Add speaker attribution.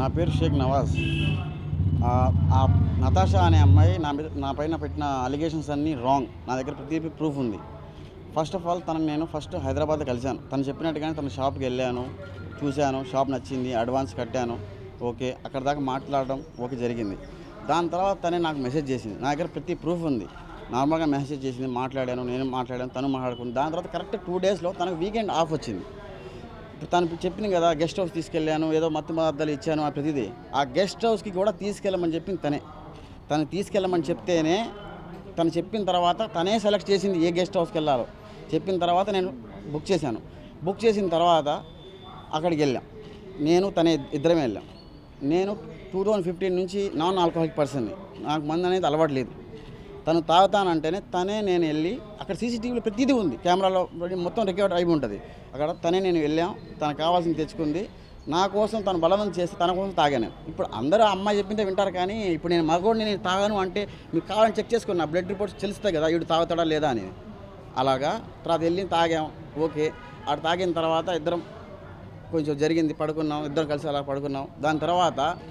Speaker 1: నా పేరు షేక్ నవాజ్. ఆ నతాషా అనే అమ్మాయి నా పైన పెట్టిన అలిగేషన్స్ అన్నీ రాంగ్. నా దగ్గర ప్రతి ప్రూఫ్ ఉంది. ఫస్ట్ ఆఫ్ ఆల్ నేను హైదరాబాద్లో కలిశాను. తను చెప్పినట్టుగానే తన షాప్కి వెళ్ళాను, చూశాను, షాప్ నచ్చింది, అడ్వాన్స్ కట్టాను. ఓకే, అక్కడ దాకా మాట్లాడడం ఓకే జరిగింది. దాని తర్వాత తనే నాకు మెసేజ్ చేసింది. నా దగ్గర ప్రతి ప్రూఫ్ ఉంది. నార్మల్గా మెసేజ్ చేసింది, మాట్లాడాను, నేను మాట్లాడాను, తను మాట్లాడుకుంది. దాని తర్వాత కరెక్ట్ 2 డేస్లో తనకు వీకెండ్ ఆఫ్ వచ్చింది. తను చెప్పింది కదా, గెస్ట్ హౌస్ తీసుకెళ్ళాను, ఏదో మత్తు పదార్థాలు ఇచ్చాను, ఆ ప్రతిదీ ఆ గెస్ట్ హౌస్కి కూడా తీసుకెళ్ళమని చెప్పింది తనే. తను తీసుకెళ్ళమని చెప్తేనే, తను చెప్పిన తర్వాత తనే సెలెక్ట్ చేసింది ఏ గెస్ట్ హౌస్కి వెళ్ళాలో. చెప్పిన తర్వాత నేను బుక్ చేశాను. బుక్ చేసిన తర్వాత అక్కడికి వెళ్ళాం. నేను తనే ఇద్దరమే వెళ్ళాం. నేను 2015 నుంచి నాన్ ఆల్కహాలిక్ పర్సన్ని. నాకు మందు అనేది అలవాటు లేదు. తను తాగుతానంటేనే నేను వెళ్ళి అక్కడ సీసీటీవీలో ప్రతిదీ ఉంది, కెమెరాలో మొత్తం రికార్డ్ అయి ఉంటుంది. అక్కడ నేను వెళ్ళాం, తనకు కావాల్సింది తెచ్చుకుంది. నా కోసం తను బలవంతం చేసి తన కోసం తాగాను. ఇప్పుడు అందరూ అమ్మాయి చెప్పిందే వింటారు, కానీ ఇప్పుడు నేను మగోడిని నేను తాగాను అంటే మీకు కావాలని చెక్ చేసుకుని నా బ్లడ్ రిపోర్ట్స్ తెలుస్తాయి కదా, వీడు తాగుతాడా లేదా అని. అలాగా తర్వాత వెళ్ళి తాగాం. ఓకే, అక్కడ తాగిన తర్వాత ఇద్దరం కొంచెం జరిగింది, పడుకున్నాం, ఇద్దరం కలిసి అలా పడుకున్నాం. దాని తర్వాత